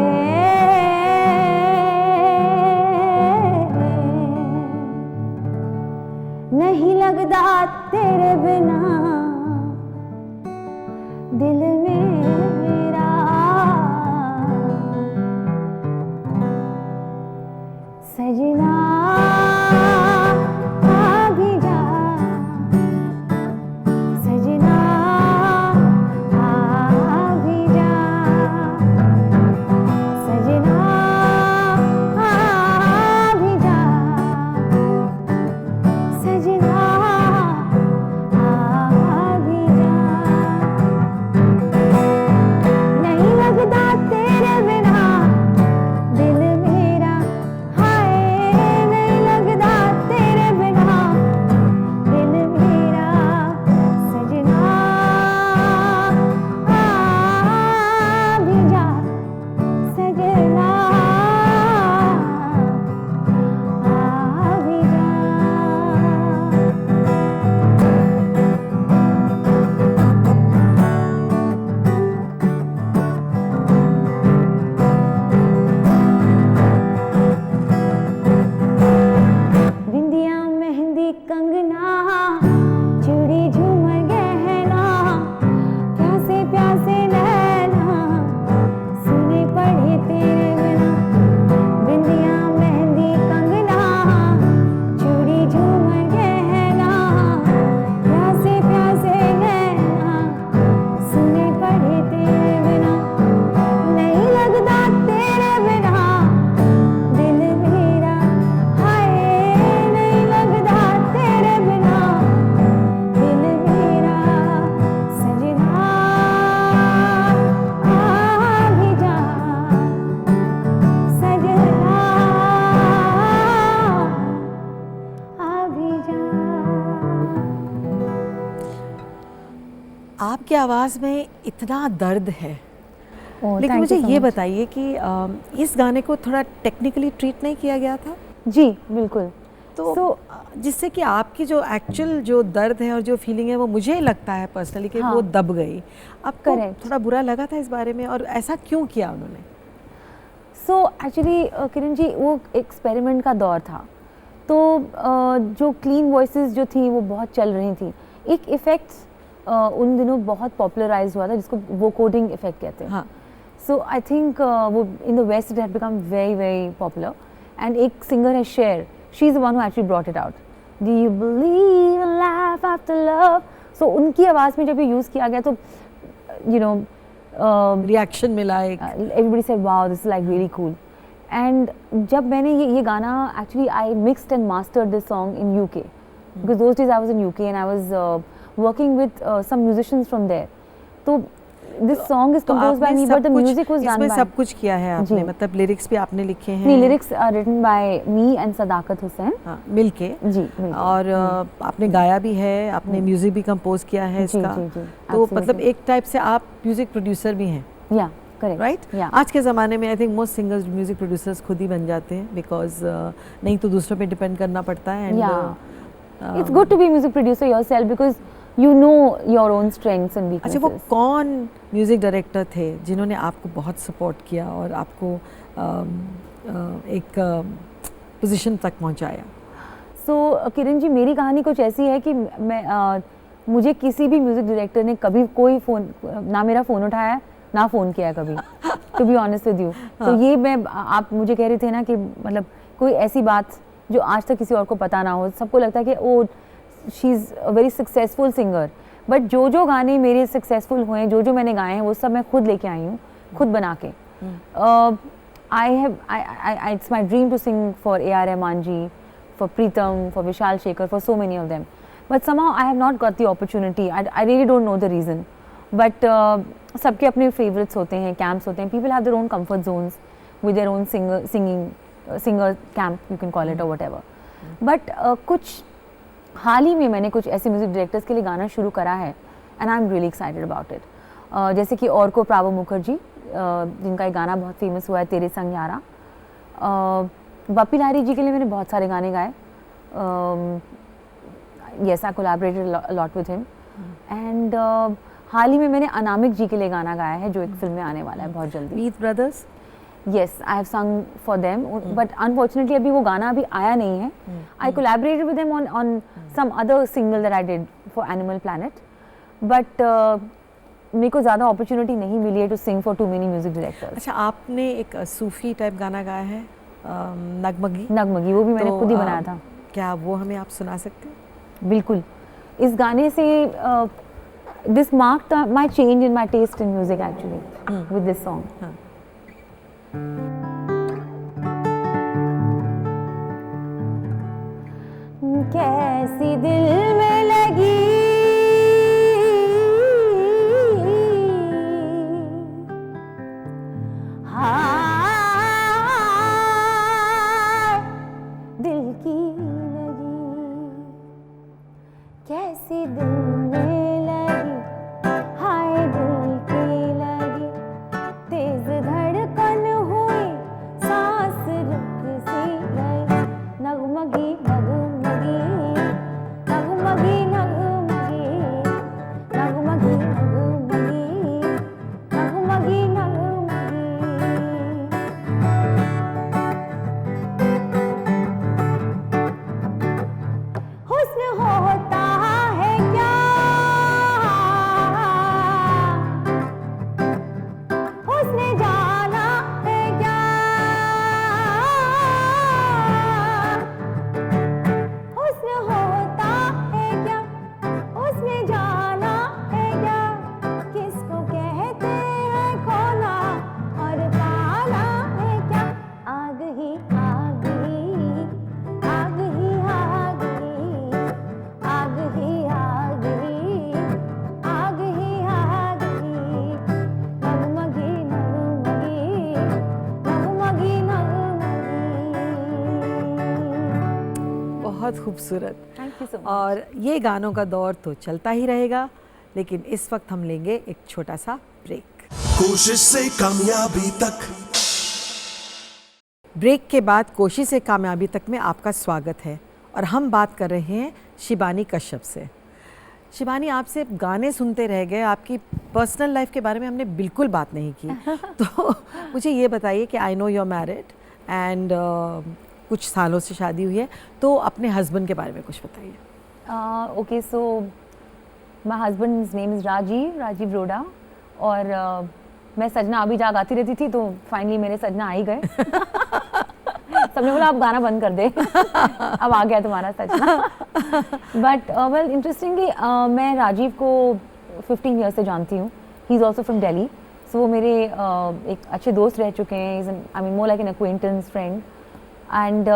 नहीं लगदा तेरे बिना दिल मेरा, सजना आपकी आवाज़ में इतना दर्द है. लेकिन मुझे ये बताइए कि इस गाने को थोड़ा टेक्निकली ट्रीट नहीं किया गया था? जी बिल्कुल. तो So- जिससे कि आपकी जो एक्चुअल जो दर्द है और जो फीलिंग है वो मुझे लगता है पर्सनली कि हाँ। वो दब गई। आपको Correct. थोड़ा बुरा लगा था इस बारे में, और ऐसा क्यों किया उन्होंने? सो एक्चुअली किरण जी वो एक्सपेरिमेंट का दौर था, तो जो क्लीन वॉइसेस जो थी वो बहुत चल रही थी। एक इफ़ेक्ट उन दिनों बहुत पॉपुलराइज हुआ था जिसको वो कोडिंग इफेक्ट कहते हैं। हाँ। सो आई थिंक वो in the west it had become very very popular, and एक सिंगर है Cher, she is the one who actually brought it out, do you believe in life after love. So उनकी आवाज़ में जब ये यूज़ किया गया तो यू नो रिएक्शन मिला एक। everybody said wow this is like really cool, and जब मैंने ये गाना actually I mixed and mastered this song in UK because those days I was in UK and I was working with some musicians from there. तो this song is तो composed by आपने me सब but the कुछ- music was done इसमें by सब कुछ किया है आपने, जी। मतलब लिरिक्स भी आपने लिखे हैं? नहीं, lyrics are written by me and Sadakat Hussain। हाँ, मिलके। जी, मिलके। और आपने गाया भी है, आपने म्यूजिक भी कंपोज किया है जी, इसका। जी, जी, तो absolutely। मतलब एक टाइप से आप म्यूजिक प्रोड्यूसर भी हैं, या करेक्ट राइट? या आज के ज़माने में I think most singers music producers खुद ही बन जाते हैं, बिकॉज नहीं तो दूसरों पे डिपेंड करना पड़ता है। Yeah. It's good to be a music producer yourself because you know your own strengths and अच्छा, वो weaknesses। कौन म्यूजिक डायरेक्टर थे जिन्होंने आपको बहुत सपोर्ट किया और आपको एक पोजीशन तक पहुंचाया? सो किरण जी, मेरी कहानी कुछ ऐसी है कि मैं मुझे किसी भी म्यूज़िक डायरेक्टर ने कभी कोई फ़ोन, ना मेरा फ़ोन उठाया ना फ़ोन किया है कभी, to be honest with you. तो ये मैं, आप मुझे कह रहे थे ना कि मतलब कोई ऐसी बात जो आज तक किसी और को पता ना हो, सबको लगता है कि oh she is a very successful singer, but जो गाने मेरे सक्सेसफुल हुए, जो मैंने गाए हैं वो सब मैं खुद लेके आई हूँ, खुद बना के। It's my dream to sing for A.R. Rahman ji, for Pritam, for Vishal Shekhar, for so many of them. But somehow I have not got the opportunity. I really don't know the reason. But सबके अपने favorites होते हैं, camps होते हैं. People have their own comfort zones with their own singer camp, you can call it or whatever. But कुछ हाल ही में मैंने कुछ ऐसे म्यूजिक डायरेक्टर्स के लिए गाना शुरू करा है, and I am really excited about it. जैसे कि और को प्रावो मुखर्जी, जिनका एक गाना बहुत फेमस हुआ है, तेरे संग यारा। बप्पी लाहिरी जी के लिए मैंने बहुत सारे गाने गाए। Yes, I collaborated a lot with him. And हाल ही में मैंने अनामिक जी के लिए गाना गाया है, जो एक फिल्म में आने वाला है बहुत जल्दी। मीत brothers? Yes, I have sung for them, but unfortunately अभी वो गाना अभी आया नहीं है। I collaborated with them on some other single that I did for Animal Planet, but मेरे को ज़्यादा opportunity नहीं मिली है to sing for too many music directors। अच्छा, आपने एक सूफी टाइप गाना गाया है, नगमगी? नगमगी, वो भी मैंने तो, खुद ही बनाया था। क्या वो हमें आप सुना सकते हैं? बिल्कुल। इस गाने से this marked my change in my taste in music actually with this song। कैसी दिल में लगी हाय दिल की लगी, कैसी दिल में लगी हाय दिल की लगी, तेज धड़कन हुई सांस रुक सी गई, नगमगी नगमगी नगमगी नगमगी नगमगी नगमगी नगमगी नगमगी। हुस्न होता है क्या, हुस्न जाना है क्या, हुस्न होता है क्या, हुस्न जाना है क्या, किसको कहते हैं खोना और पाना है क्या, आग ही आग ही आग ही आग ही आग ही आग ही आग ही आग ही, नगमगी नगमगी नगमगी नगमगी। बहुत खूबसूरत। Thank you so much. और ये गानों का दौर तो चलता ही रहेगा, लेकिन इस वक्त हम लेंगे एक छोटा सा ब्रेक। कोशिश से कामयाबी तक। ब्रेक के बाद कोशिश से कामयाबी तक में आपका स्वागत है। और हम बात कर रहे हैं शिबानी कश्यप से। शिबानी, आपसे गाने सुनते रह गए, आपकी पर्सनल लाइफ के बारे में हमने बिल्कुल बात नहीं की। तो मुझे ये बताइए कि I know you are married and कुछ सालों से शादी हुई है, तो अपने हस्बैंड के बारे में कुछ बताइए। Okay, so my husband's name is Rajiv Roda, और मैं सजना अभी जा गाती रहती थी, तो फाइनली मेरे सजना आ ही गए। सबने बोला आप गाना बंद कर दे, अब आ गया तुम्हारा सजना। बट वेल इंटरेस्टिंगली मैं राजीव को 15 ईयर से जानती हूँ। He is also from Delhi, so वो मेरे एक अच्छे दोस्त रह चुके हैं। I mean more like an acquaintance friend. And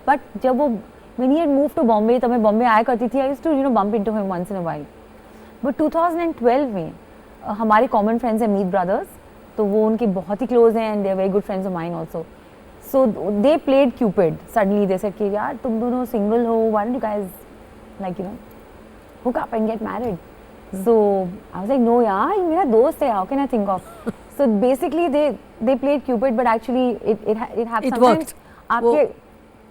but जब वो when he had moved to Bombay, तब मैं बॉम्बे आया करती थी। I used to bump into him once in a while. But 2012 में हमारे कॉमन फ्रेंड्स हैं मीत ब्रदर्स, तो वो उनके बहुत ही क्लोज हैं and they are very good friends of mine also. So they played cupid. Suddenly they said कि यार तुम दोनों सिंगल हो, why don't you guys like hook up and get married? So I was like, no यार, ये मेरा दोस्त है, how can I think of? So basically they played cupid, but actually it happened sometimes.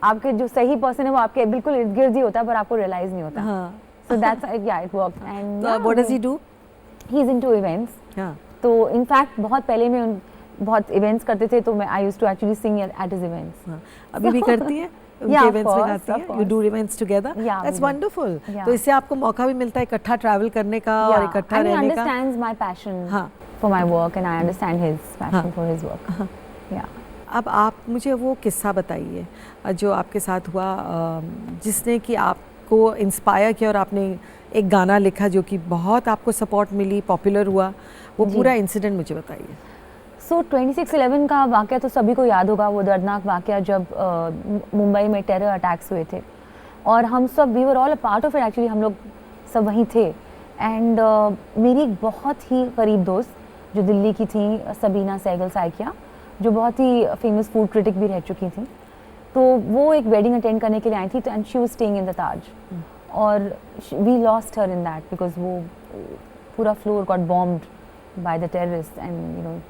आपके जो सही पर्सन है वो आपके बिल्कुल इर्द गिर्द ही होता है, पर आपको रियलाइज नहीं होता। So that's yeah, it worked. And what does he do? He's into events. हाँ. तो इनफैक्ट बहुत पहले में बहुत इवेंट्स करते थे, तो मैं I used to actually sing at his events. अभी भी करती हैं? Yeah, of इवेंट्स में course, गाती of हैं? course. You do events together? Yeah, That's we do. wonderful. Yeah. तो इससे आपको मौका भी मिलता है इकट्ठा ट्रैवल करने का और इकट्ठा I mean, रहने का। understands my passion हाँ. for my work and I understand his passion हाँ. for his work. Yeah. अब आप मुझे वो किस्सा बताइए जो आपके साथ हुआ, जिसने कि आपको इंस्पायर किया और आपने एक गाना लिखा जो कि बहुत आपको सपोर्ट मिली, पॉपुलर हुआ। वो पूरा इंसिडेंट मुझे बताइए। सो 26/11 का वाक़या तो सभी को याद होगा, वो दर्दनाक वाक़या जब मुंबई में टेरर अटैक्स हुए थे, और हम सब we were all a part of it. Actually हम लोग सब वहीं थे। एंड मेरी एक बहुत ही करीब दोस्त जो दिल्ली की थी, सबीना सहगल साइकिया, जो बहुत ही फेमस फूड क्रिटिक भी रह चुकी थी, तो वो एक वेडिंग अटेंड करने के लिए आई थी, तो and she was staying in the Taj, और we lost her in that because वो पूरा floor got bombed by the terrorist. And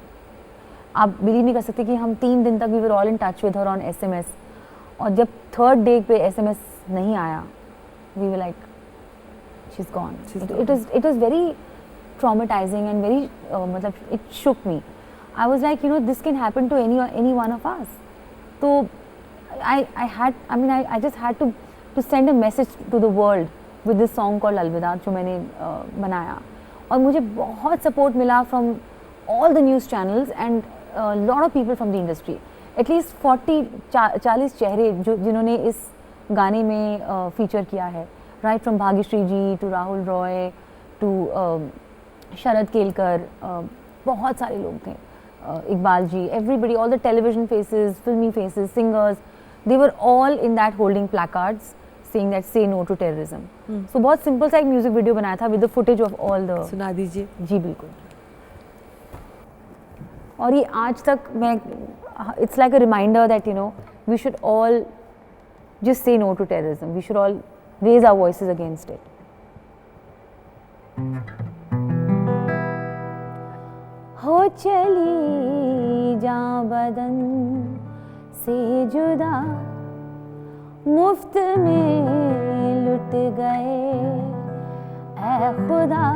आप बिलीव नहीं कर सकते कि हम 3 दिन तक we were all in touch with her on SMS, और जब 3rd डे पे SMS नहीं आया, we were like she is gone. It was very traumatizing and very मतलब it shook me. I was like, this can happen to any one of us. So I just had to send a message to the world with this song called Alvida, जो मैंने बनाया, और मुझे बहुत support मिला from all the news channels and a lot of people from the industry. At least 40-40 चेहरे जिन्होंने इस गाने में फीचर किया है, right from Bhagyashree ji to Rahul Roy to Sharad Kelkar, बहुत सारे लोग थे, Iqbal ji, everybody, all the television faces, filmy faces, singers, they were all in that holding placards saying that say no to terrorism. So बहुत सिंपल सा एक म्यूजिक वीडियो बनाया था with the footage of all the। सुना दीजिए। जी बिल्कुल। और ये आज तक मैं it's like a reminder that we should all just say no to terrorism. We should all raise our voices against it. हो चली जा बदन से जुदा, मुफ्त में लुट गए ऐ खुदा,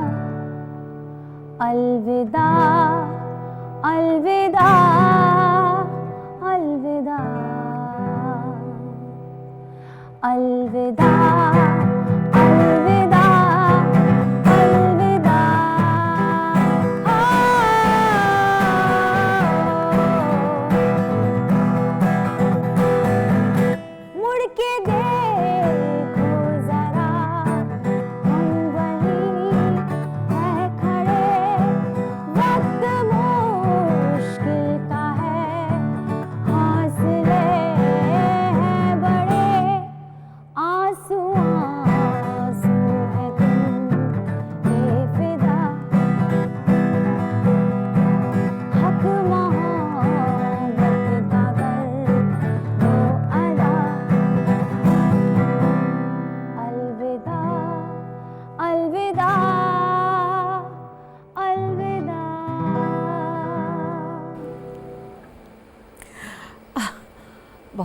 अलविदा अलविदा अलविदा अलविदा अलविदा अलविदा। मुड़ के देखो जरा, हम वहीं है खड़े, वक्त मुश्किल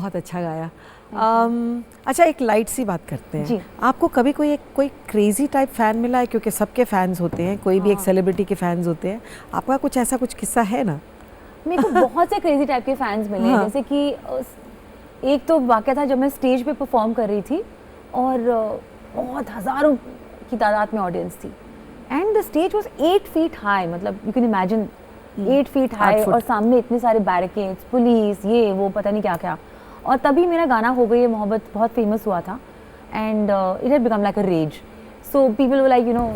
बहुत अच्छा गाया। अच्छा, एक लाइट सी बात करते हैं। जी। आपको कभी कोई क्रेजी टाइप फैन मिला है? क्योंकि सबके फैंस होते हैं, कोई भी एक सेलिब्रिटी के फैंस होते हैं। आपका कुछ ऐसा कुछ किस्सा है ना? मेरे को बहुत से क्रेजी टाइप के फैंस मिले हैं। हाँ। जैसे कि एक तो वाक़या था जब मैं स्टेज पे परफॉर्म कर रही थी और बहुत हज़ारों की तादाद में ऑडियंस थी and the stage was 8 feet high, मतलब you can imagine 8 feet high, और सामने इतने सारे बैरिकेड्स, पुलिस, ये वो पता नहीं क्या क्या। और तभी मेरा गाना हो गई है मोहब्बत बहुत फेमस हुआ था and it had become like a rage. So people were like you know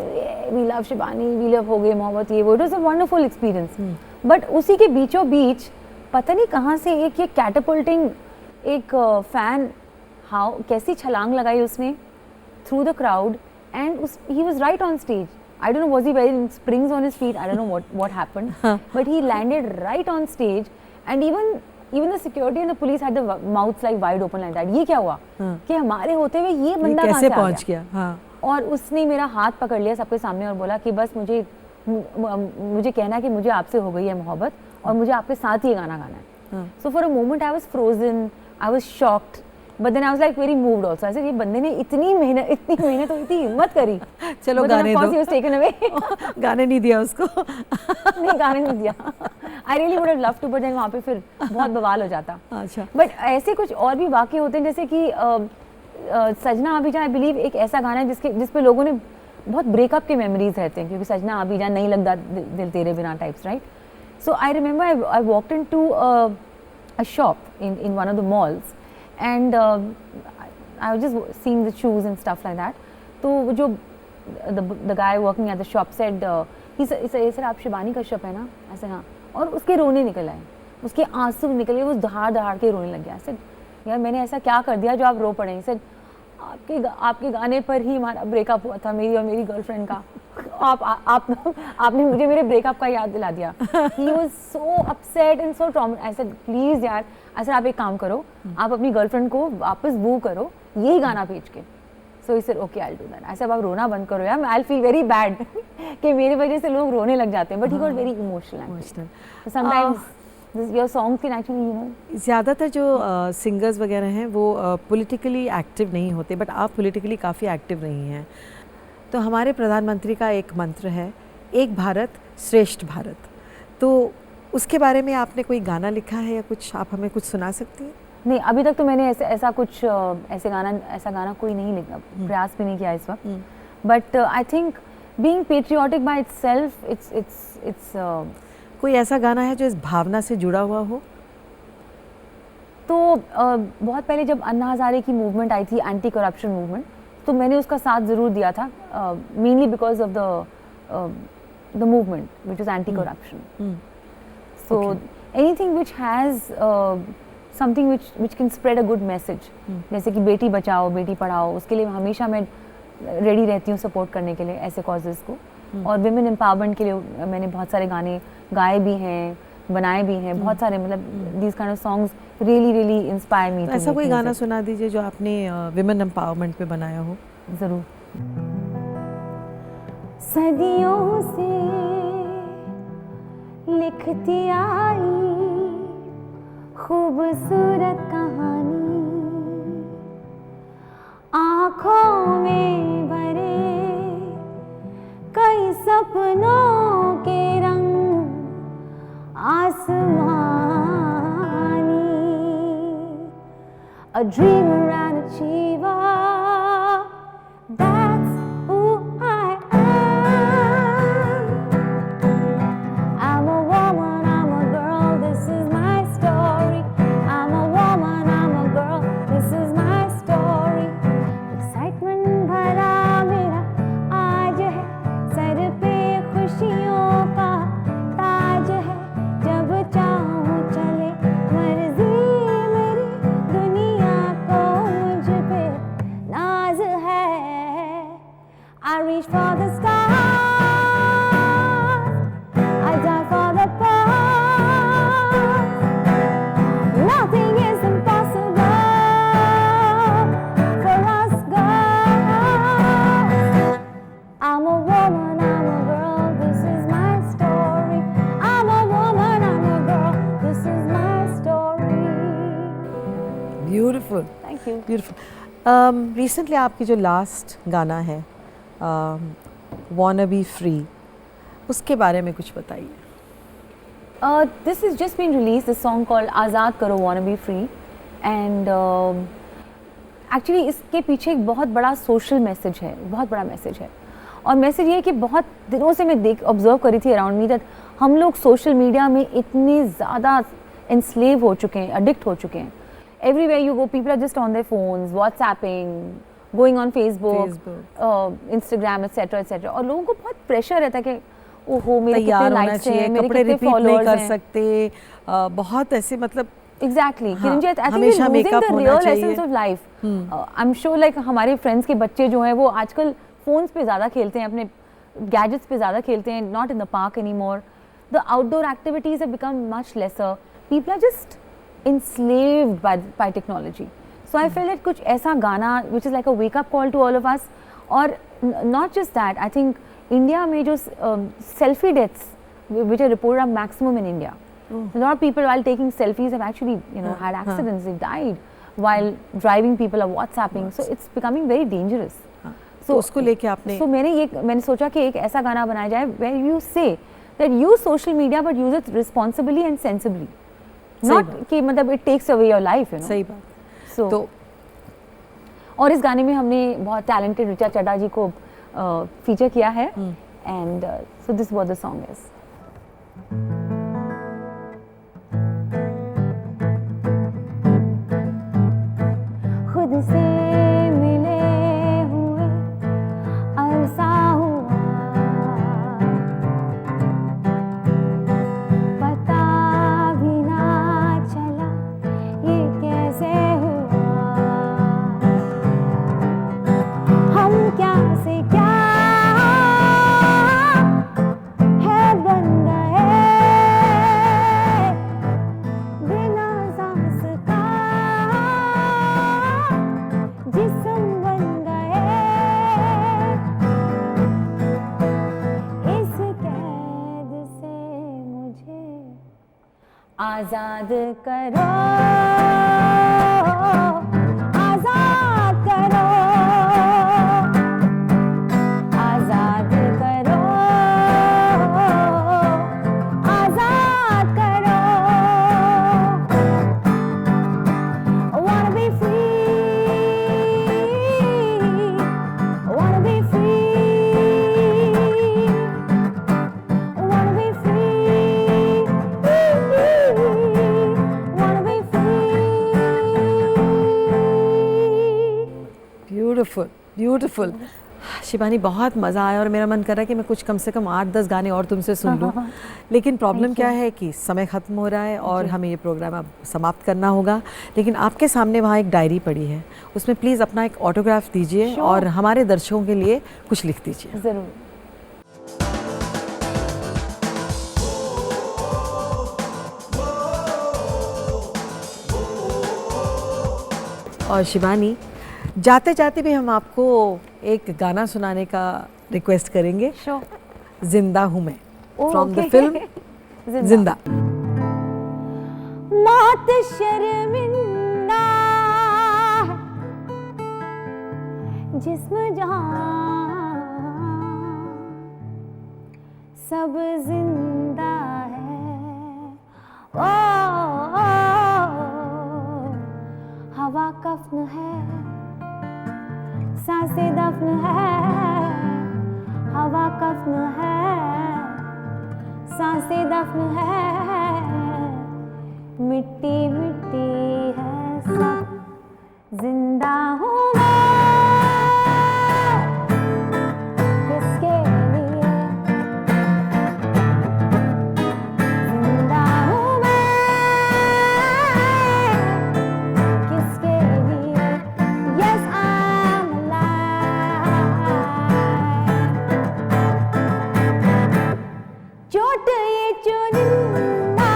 we love Shibani, we love हो गई मोहब्बत, ये वो। It was a wonderful experience. But उसी के बीचों बीच पता नहीं कहाँ से एक ये कैटापल्टिंग एक फैन कैसी छलांग लगाई उसने through the crowd and he was right on stage. I don't know, was he wearing springs on his feet? I don't know what happened. But he landed right on stage and even the security and the police had the mouths like wide open like that. ये क्या हुआ कि हमारे होते हुए ये बंदा कहाँ से कैसे पहुंच गया? हाँ। और उसने मेरा हाथ पकड़ लिया सबके सामने और बोला कि बस मुझे कहना है कि मुझे आपसे हो गई है मोहब्बत और मुझे आपके साथ ही गाना गाना है। So for a moment I was frozen, I was shocked. But then I was like very moved also. I said, ये बंदे ने इतनी मेहनत और इतनी हिम्मत करी। चलो But then गाने of course दो। he was taken away. गाने नहीं दिया उसको। नहीं, गाने नहीं दिया। I really would have loved to, but then वहाँ पे फिर बहुत बवाल हो जाता। अच्छा। But ऐसे कुछ और भी वाक़ये होते हैं, जैसे कि सजना अभी जान, I believe एक ऐसा गाना है जिस पे लोगों ने बहुत ब्रेकअप के मेमोरीज रहते हैं, क्योंकि सजना अभी जान नहीं लगता दिल तेरे बिना types, right? So I remember I walked into a shop in one of the malls. And I was just seeing the shoes and stuff like that. तो जो the guy working at the shop said, he said, sir आप शिबानी कश्यप है ना? ऐसे हाँ। और उसके रोने निकल आए, उसके आंसू निकले, वो दहाड़ के रोने लग गया। said यार मैंने ऐसा क्या कर दिया जो आप रो पड़े? said आपके गाने पर ही हमारा ब्रेकअप हुआ था, मेरी और मेरी गर्लफ्रेंड का। आपने मुझे मेरे ब्रेकअप का याद दिला दिया। He was so upset and so traumatized. I said please यार, ऐसे आप एक काम करो, आप अपनी गर्लफ्रेंड को वापस बू करो यही गाना भेज के। So he said okay I'll do that. ऐसे आप रोना बंद करो यार, I'll feel very bad कि मेरी वजह से लोग रोने लग जाते हैं। But he got very emotional. So sometimes your songs can actually, you know. ज़्यादातर जो सिंगर्स वगैरह हैं वो पॉलिटिकली एक्टिव नहीं होते, बट आप पॉलिटिकली काफ़ी एक्टिव रही हैं। तो हमारे प्रधानमंत्री का एक मंत्र है, एक भारत श्रेष्ठ भारत। तो उसके बारे में आपने कोई गाना लिखा है या कुछ आप हमें कुछ सुना सकती हैं? नहीं, अभी तक तो मैंने ऐसा गाना कोई नहीं लिखा, प्रयास भी नहीं किया इस वक्त। But I think being patriotic by itself it's कोई ऐसा गाना है जो इस भावना से जुड़ा हुआ हो? तो बहुत पहले जब अन्ना हज़ारे की मूवमेंट आई थी, एंटी करप्शन मूवमेंट, तो मैंने उसका साथ ज़रूर दिया था, mainly because of the movement which is anti corruption. So anything which has something which can spread a good message, जैसे कि बेटी बचाओ बेटी पढ़ाओ, उसके लिए हमेशा मैं रेडी रहती हूँ सपोर्ट करने के लिए ऐसे कॉजेज़ को। और विमेन एम्पावरमेंट के लिए मैंने बहुत सारे गाने गाए भी हैं, बनाए भी हैं, बहुत सारे, मतलब these kind of songs really inspire me. ऐसा कोई गाना सुना दीजिए जो आपने विमेन एम्पावरमेंट पे बनाया हो। ज़रूर। सदियों से लिखती आई खूबसूरत कहानी, आँखों में भरे कई सपनों के रंग आसमानी, a dreamer and achiever, that's who I am. I'm a woman, I'm a girl, this is my story. I'm a woman, I'm a girl, this is my story. Excitement भरा मेरा आज है, सर पे खुशियों का ताज है, जब चाहूँ चले मर्जी मेरी दुनिया को beautiful, thank you. Beautiful. Recently आपकी जो लास्ट गाना है वांना बी फ्री, उसके बारे में कुछ बताइए। This has just been released, this song called आज़ाद करो wanna be free, and actually इसके पीछे एक बहुत बड़ा सोशल मैसेज है, बहुत बड़ा मैसेज है। और मैसेज ये है कि बहुत दिनों से मैं ऑब्जर्व करी थी अराउंड मी दैट हम लोग सोशल मीडिया में इतने ज़्यादा एनस्लेव हो चुके हैं, एडिक्ट हो चुके हैं। Everywhere you go people are just on their phones, WhatsApping, going on Facebook, Instagram etcetera, और लोगों को बहुत प्रेशर रहता है कि ओहो मेरे कितने लाइक्स हैं, मेरे कितने फॉलोअर्स हैं, कर सकते, बहुत ऐसे मतलब एग्जैक्टली किरणजीत, आई थिंक हमेशा वी मेकअप द होना रियल चाहिए। Essence of life. I am sure like हमारे फ्रेंड्स के बच्चे जो हैं वो आजकल फोन्स पे ज़्यादा खेलते हैं, अपने गैजेट्स पे ज़्यादा खेलते हैं, not in the park any more. The outdoor activities have become much lesser, people are just enslaved by technology. So I felt that कुछ ऐसा गाना which is like a wake up call to all of us, और not just that, I think India में जो selfie deaths which are reported are maximum in India. A lot of people while taking selfies have actually had accidents, they've died while driving, people are WhatsApping, so it's becoming very dangerous. So उसको लेके आपने मैंने सोचा कि एक ऐसा गाना बनाया जाए where you say that use social media but use it responsibly and sensibly. Not कि मतलब it takes away your life, you know. सही बात। So, तो और इस गाने में हमने बहुत टैलेंटेड ऋचा चड्ढा जी को फीचर किया है, and so this what the song is. खुद से मिले हुए अरसा हुआ, पता भी ना चला ये कैसे हुआ, हम क्या से क्या है बन गए, बिना सांस का जिस्म बन गए, इस कैद से मुझे आजाद करो, आजाद करो, आजाद करो, आजाद करो। I wanna be free, I wanna be free, I wanna be free, wanna be free. Beautiful beautiful. Shibani, बहुत मज़ा आया और मेरा मन कर रहा है कि मैं कुछ कम से कम 8-10 गाने और तुमसे सुन लूँ, लेकिन प्रॉब्लम क्या है कि समय ख़त्म हो रहा है और हमें ये प्रोग्राम अब समाप्त करना होगा। लेकिन आपके सामने वहाँ एक डायरी पड़ी है, उसमें प्लीज़ अपना एक ऑटोग्राफ दीजिए और हमारे दर्शकों के लिए कुछ लिख दीजिए। जरूर। और शिबानी, जाते जाते भी हम आपको एक गाना सुनाने का रिक्वेस्ट करेंगे। Sure. जिंदा हूँ मैं, Oh, from the okay. Film जिंदा। मौत शर्मिंदा है, जिस्म जहां सब जिंदा है, ओ, हवा कफ्न है, सांसें दफन है, हवा कफ्न है, सांसें दफन है, मिट्टी मिट्टी है सब, जिंदा हूँ मैं, किसके लिए, जिंदा हूँ मैं, किसके लिए, yes I'm alive, चोट ये चुनिंदा,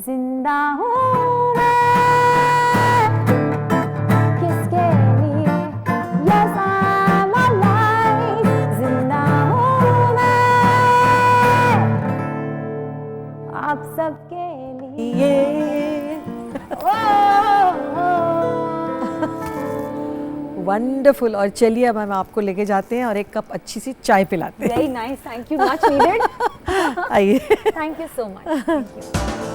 जिंदा हूँ मैं किसके लिए, yes I'm alive, जिंदा हूँ मैं आप सबके लिए। वंडरफुल। और चलिए अब हम आपको लेके जाते हैं और एक कप अच्छी सी चाय पिलाते हैं। Very nice, thank you, much needed. आइए। Thank you so much. Thank you.